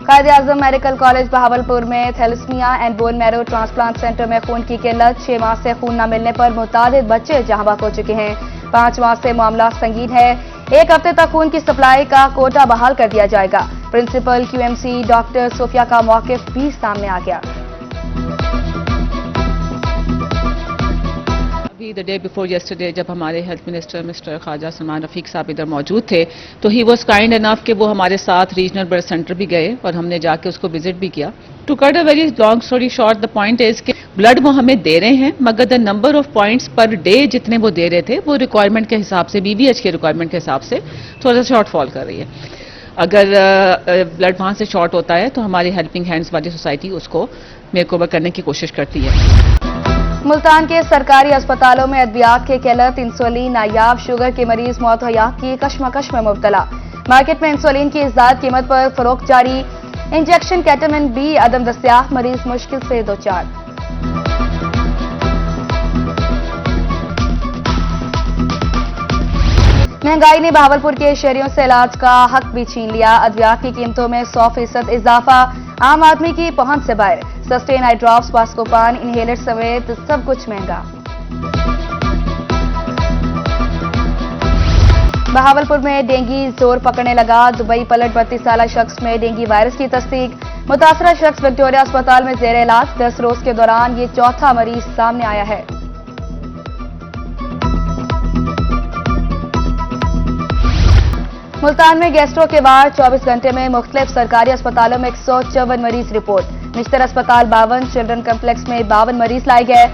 Quaid-e-Azam medical college Bahawalpur में thalassaemia and bone marrow transplant centre में खून की किल्लत, 6 माह से खून न मिलने पर मुतादिद बच्चे जहां बहक हो चुके हैं। 5 माह से मामला संगीन है। 1 हफ्ते तक खून की सप्लाई का कोटा बहाल कर दिया जाएगा। प्रिंसिपल QMC डॉक्टर सोफिया का मौकिफ भी सामने आ गया। द डे बिफोर येस्टरडे जब हमारे health minister mister Khawaja Salman Rafiq साहब इधर मौजूद थे तो ही वॉज काइंड इनफ कि वो हमारे साथ रीजनल ब्लड सेंटर भी गए और हमने जाके उसको विजिट भी किया। To cut a very long story short, the point is कि ब्लड वो हमें दे रहे हैं मगर the number of points per day जितने वो दे रहे थे वो रिक्वायरमेंट के हिसाब से, BBH के रिक्वायरमेंट के हिसाब से थोड़ा सा शॉर्टफॉल कर रही है। अगर ब्लड वहां से शॉर्ट होता है तो हमारी हेल्पिंग हैंड्स वाली सोसाइटी उसको मेकओवर करने की कोशिश करती है। मुल्तान के सरकारी अस्पतालों में अद्वियात की किल्लत, इंसुलिन, नायाब, शुगर के मरीज मौत हयात की कशमकश में मुब्तला। मार्केट में इंसुलिन की इज़्ज़ाद कीमत पर फरोख्त जारी। इंजेक्शन कैटामिन B अदम दस्तयाब, मरीज मुश्किल से दो चार। महंगाई ने बहावलपुर के शहरियों से इलाज का हक भी छीन लिया। अद्वियात की कीमतों में 100% इजाफा, आम आदमी की पहुंच से बाहर। सस्टेन आई ड्रॉप्स, पास्कोपान, इनहेलर समेत सब कुछ महंगा। बहावलपुर में डेंगू जोर पकड़ने लगा। दुबई पलट 32 साल शख्स में डेंगू वायरस की तस्दीक। मुतासरा शख्स विक्टोरिया अस्पताल में जेर इलाज। 10 रोज के दौरान ये चौथा मरीज सामने आया है। मुल्तान में गैस्ट्रो के वार, 24 घंटे में मुख्तलिफ सरकारी अस्पतालों में 154 मरीज रिपोर्ट। निश्तर अस्पताल 52, चिल्ड्रन कम्प्लेक्स में 52 मरीज लाए गए।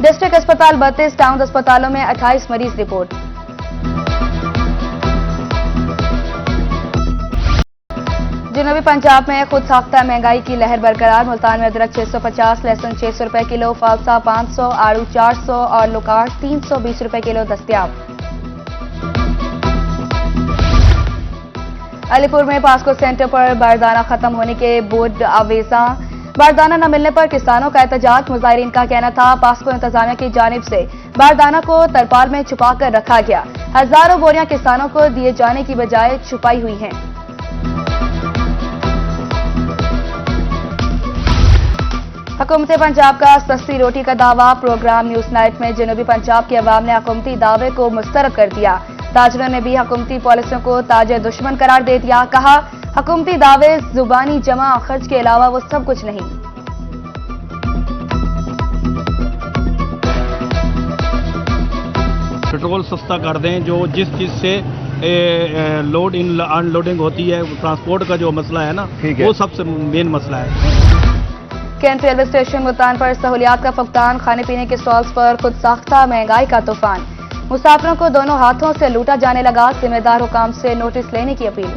डिस्ट्रिक्ट अस्पताल 32, टाउन अस्पतालों में 28 मरीज रिपोर्ट। जनूबी पंजाब में खुद साख्ता महंगाई की लहर बरकरार। मुल्तान में अदरक 650, लहसुन 600 रुपए किलो, फालसा 500, आड़ू 400 और लुकार 320 रुपए किलो दस्तयाब। अलीपुर में पास्को सेंटर पर बारदाना खत्म होने के बोर्ड आवेजा। बारदाना न मिलने पर किसानों का एहतजाज। मुजाहिरीन का कहना था पास्को इंतजामिया की जानिब से बारदाना को तरपाल में छुपाकर रखा गया। हजारों बोरियां किसानों को दिए जाने की बजाय छुपाई हुई हैं। हुकूमत पंजाब का सस्ती रोटी का दावा। प्रोग्राम न्यूज नाइट में जनूबी पंजाब के अवाम ने हुकूमती दावे को मुस्तरद कर दिया। ताजरों ने भी हुकूमती पॉलिसियों को ताजे दुश्मन करार दे दिया। कहा हुकूमती दावे जुबानी जमा खर्च के अलावा वो सब कुछ नहीं। पेट्रोल सस्ता कर दें, जो जिस चीज से लोड इन अनलोडिंग होती है, ट्रांसपोर्ट का जो मसला है ना, वो सबसे मेन मसला है। कैंट रेलवे स्टेशन मुल्तान पर सहूलियात का फुकदान। खाने पीने के स्टॉल्स पर खुद साख्ता महंगाई का तूफान। मुसाफिरों को दोनों हाथों से लूटा जाने लगा। जिम्मेदार हुकाम से नोटिस लेने की अपील।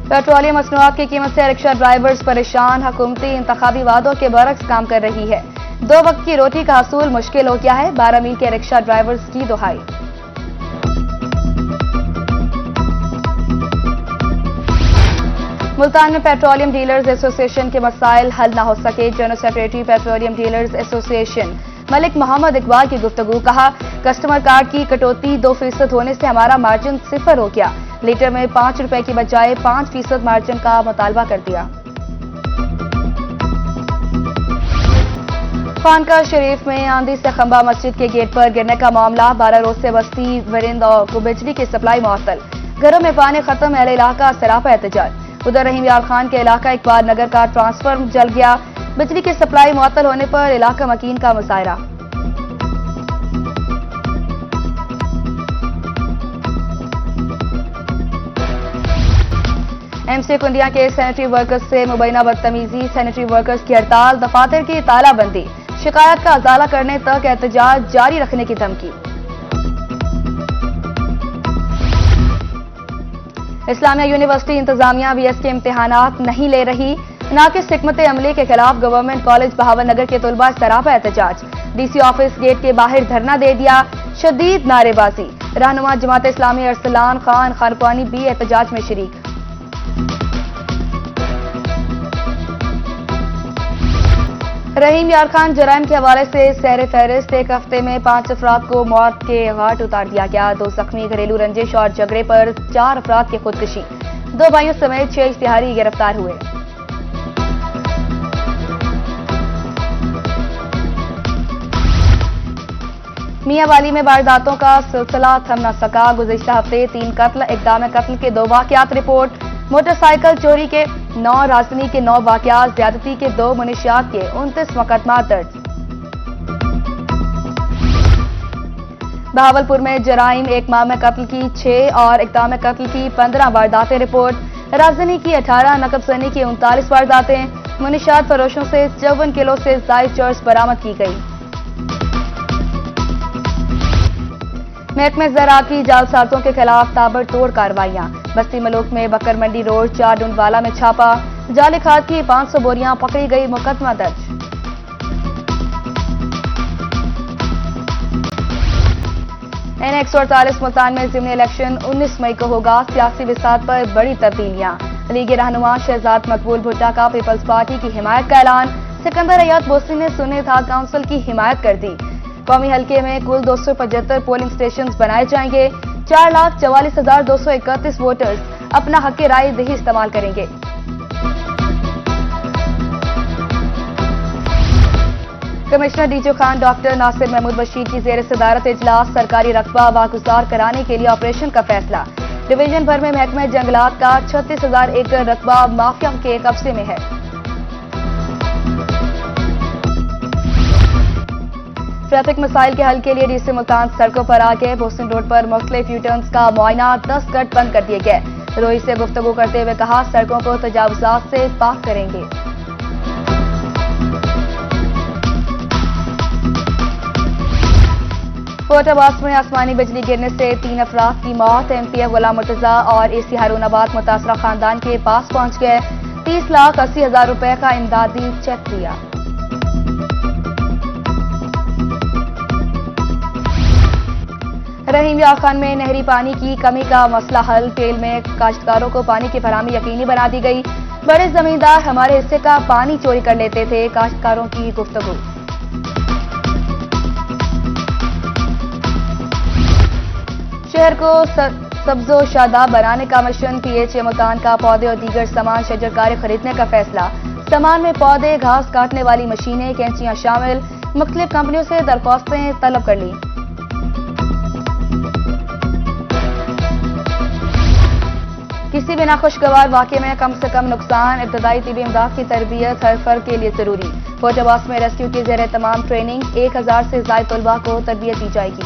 पेट्रोलियम मसनूआत की कीमत से रिक्शा ड्राइवर्स परेशान। हुकूमती इंतखाबी वादों के बरक्स काम कर रही है। 2 वक्त की रोटी का हसूल मुश्किल हो गया है। 12 मील के रिक्शा ड्राइवर्स की दुहाई। मुल्तान में पेट्रोलियम डीलर्स एसोसिएशन के मसाइल हल न हो सके। General secretary petroleum dealers association Malik Mohammad Iqbal की गुफ्तगू। कहा कस्टमर कार्ड की कटौती 2% होने से हमारा मार्जिन 0 हो गया। लीटर में 5 रुपए की बजाय 5% मार्जिन का मुतालबा कर दिया। खानका शरीफ में आंधी से खंबा मस्जिद के गेट पर गिरने का मामला। 12 रोज से बस्ती वरिंद को बिजली की सप्लाई मुअत्तल। घरों में पानी खत्म, अहले इलाका सरापा एहतजाज। उधर रहीम यार खान के इलाका इकबाल नगर का ट्रांसफार्मर जल गया। बिजली की सप्लाई मुअत्तल होने पर इलाका मकीन का मुजाहरा। MC कुंडिया के सैनिटरी वर्कर्स से मुबैना बदतमीजी। सैनिटरी वर्कर्स की हड़ताल, दफातर की तालाबंदी, शिकायत का अजाला करने तक एहतजाज जारी रखने की धमकी। इस्लामिया यूनिवर्सिटी इंतजामिया BS के इम्तिहानात नहीं ले रही। नाकिस हिकमत अमली के खिलाफ गवर्नमेंट कॉलेज बहावलनगर के तुलबा सरापा एहतजाज। DC ऑफिस गेट के बाहर धरना दे दिया। शदीद नारेबाजी। रहनुमा जमात इस्लामी अरसलान खान खानपानी भी एहतजाज में शरीक। रहीम यार खान जराइम के हवाले से सहरे फहरिस्त। एक हफ्ते में 5 अफराद को मौत के घाट उतार दिया गया। 2 जख्मी, घरेलू रंजिश और झगड़े पर 4 अफराद की खुदकुशी। 2 भाइयों समेत 6 इश्तिहारी गिरफ्तार हुए। मियांवाली में वारदातों का सिलसिला थम न सका। गुज़िश्ता हफ्ते 3 कत्ल, इक़दाम कत्ल के 2 वाक़यात रिपोर्ट। मोटरसाइकिल चोरी के 9, राजनी के 9 वाक़यात, ज्यादती के 2, मुनशियात के 29 मुकदमा दर्ज। बहावलपुर में जराइम, एक माह में कत्ल की 6 और इक़दाम कत्ल की 15 वारदातें रिपोर्ट। राजनी की 18, नकबसनी की 39 वारदातें। मुनशियात फरोशों से 54 किलो से ज़ायद चर्स बरामद की गई। महकमे ज़राअत की जालसाजों के खिलाफ ताबड़तोड़ कार्रवाइयां। बस्ती मलूक में बकर मंडी रोड 4 डुंडवाला में छापा। जाली खाद की 500 बोरियां पकड़ी गई, मुकदमा दर्ज। N148 मुल्तान में ज़िमनी इलेक्शन 19 मई को होगा। सियासी विसात पर बड़ी तब्दीलियां। लीग रहनुमा शहजाद मकबूल भुट्टा का पीपल्स पार्टी की हिमायत का ऐलान। सिकंदर अयाद बोसी ने सुन्नी थाल काउंसिल की हिमायत कर दी। कौमी हल्के में कुल 275 पोलिंग स्टेशन बनाए जाएंगे। 4,44,231 वोटर्स अपना हक राय दही इस्तेमाल करेंगे। कमिश्नर डीजो खान डॉक्टर नासिर महमूद बशीर की जेर सदारत इजलास। सरकारी रकबा वागुजार कराने के लिए ऑपरेशन का फैसला। डिवीजन भर में महकमे जंगलात का 36,000 एकड़ रकबा माफिया के कब्जे में है। ट्रैफिक मसाइल के हल के लिए डीसी मुल्तान सड़कों पर आ गए। बोस्टन रोड पर मुख्तलिफ यूटर्न्स का मुआयना, 10 कट बंद कर दिए गए। रोई से गुफ्तगू करते हुए कहा, सड़कों को तजावुजात से पाक करेंगे। पोर्ट अब्बास में आसमानी बिजली गिरने से 3 अफराद की मौत। MPF गुलाम मुर्तजा और AC हारूनाबाद मुतासरा खानदान के पास पहुंच गए। 30,80,000 रुपए का इमदादी चेक दिया। रहीम यार खान में नहरी पानी की कमी का मसला हल। तेल में काश्तकारों को पानी की फराहमी यकीनी बना दी गई। बड़े जमींदार हमारे हिस्से का पानी चोरी कर लेते थे, काश्तकारों की गुफ्तगू। शहर को सब्जो शादाब बनाने का मिशन। PHA मुल्तान का पौधे और दीगर सामान शजरकारी खरीदने का फैसला। सामान में पौधे, घास काटने वाली मशीनें, कैंचियां शामिल। मुख्तलिफ कंपनियों से दरख्वास्तें तलब कर ली। किसी भी नाखुशगवार वाक़े में कम से कम नुकसान। इब्तदाई तिबी इमदाद की तरबियत हर फर्द के लिए जरूरी। पोर्ट अब्बास में रेस्क्यू की जेर तमाम ट्रेनिंग। 1000 से ज़ायद तलबा को तरबियत दी जाएगी।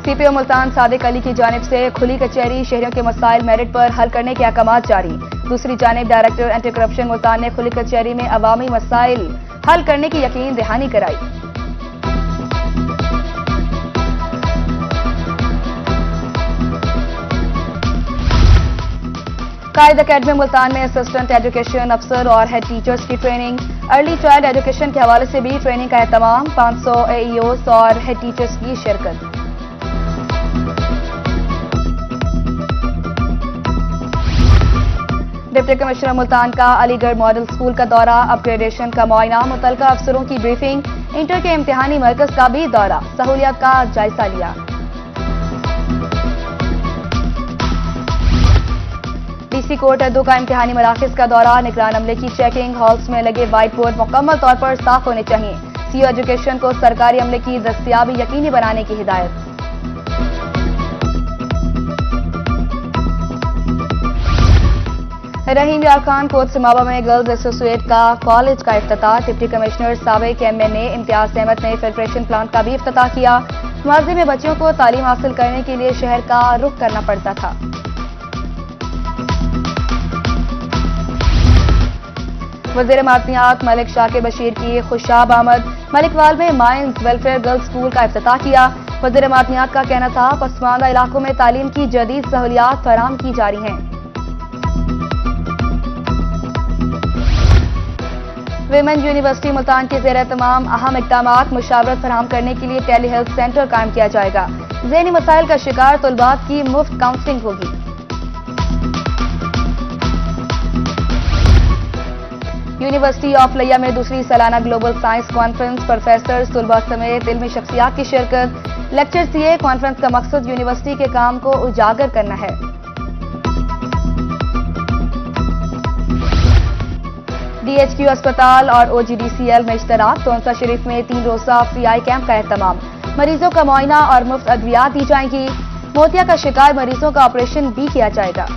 CPO मुल्तान सादिक अली की जानिब से खुली कचहरी। शहरियों के मसाइल मेरिट पर हल करने के अहकाम जारी। दूसरी जानिब डायरेक्टर एंटी करप्शन मुल्तान ने खुली कचहरी में अवामी मसाइल हल करने की यकीन दहानी कराई। कायद अकेडमी मुल्तान में असिस्टेंट एजुकेशन अफसर और हेड टीचर्स की ट्रेनिंग। अर्ली चाइल्ड एजुकेशन के हवाले से भी ट्रेनिंग का एहतमाम। 500 AEOs और हेड टीचर्स की शिरकत। डिप्टी कमिश्नर मुल्तान का अलीगढ़ मॉडल स्कूल का दौरा। अपग्रेडेशन का मुआयना, मुतल्लिका अफसरों की ब्रीफिंग। इंटर के इम्तिहानी मरकज का भी दौरा, सहूलियत का जायजा लिया। DC कोर्ट अद्दू का इम्तिहानी मराकज का दौरा। निगरान अमले की चेकिंग। हॉल्स में लगे व्हाइट बोर्ड मुकम्मल तौर पर साफ होने चाहिए। CO एजुकेशन को सरकारी अमले की दस्तयाबी यकीनी बनाने की हिदायत। रहीम यार खान कोट समावा में गर्ल्स एसोसिएट का कॉलेज का इफ्तिताह। डिप्टी कमिश्नर साबिक MNA इम्तियाज अहमद ने फिल्ट्रेशन प्लांट का भी इफ्तिताह किया। माजी में बच्चों को तालीम हासिल करने के लिए शहर का रुख करना पड़ता था। वज़ीर मादनियात मलिक शाकिर बशीर की खुशाब आमद। मलिकवाल में माइंस वेलफेयर गर्ल्स स्कूल का इफ्तिताह किया। वज़ीर मादनियात का कहना था, पसमानदा इलाकों में तालीम की जदीद सहूलियात फराहम की जा रही हैं। विमेन यूनिवर्सिटी मुल्तान के ज़ेर तमाम अहम इक़दामात। मुशावरत फराहम करने के लिए टेली हेल्थ सेंटर कायम किया जाएगा। ज़हनी मसाइल का शिकार तलबात की मुफ्त काउंसलिंग होगी। यूनिवर्सिटी ऑफ लिया में दूसरी सालाना ग्लोबल साइंस कॉन्फ्रेंस, प्रोफेसर, तलबा समेत इल्मी शख्सियात की शिरकत। लेक्चर सीए कॉन्फ्रेंस का मकसद यूनिवर्सिटी के काम को उजागर करना है। DHQ अस्पताल और OGDCL में इश्तराक। तोंसा शरीफ में 3 रोजा फ्री आई कैंप का एहतमाम। मरीजों का मुआयना और मुफ्त अद्वियात दी जाएंगी। मोतिया का शिकार मरीजों का ऑपरेशन भी किया जाएगा।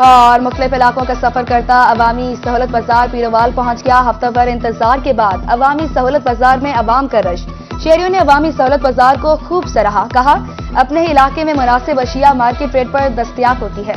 और मुख्तलिफ इलाकों का सफर करता अवामी सहूलत बाजार पीरोवाल पहुंच गया। हफ्ता भर इंतजार के बाद अवामी सहूलत बाजार में अवाम का रश। शहरियों ने अवामी सहूलत बाजार को खूब सराहा। कहा, अपने ही इलाके में मुनासिब अशिया मार्केट रेट पर दस्तयाब होती है।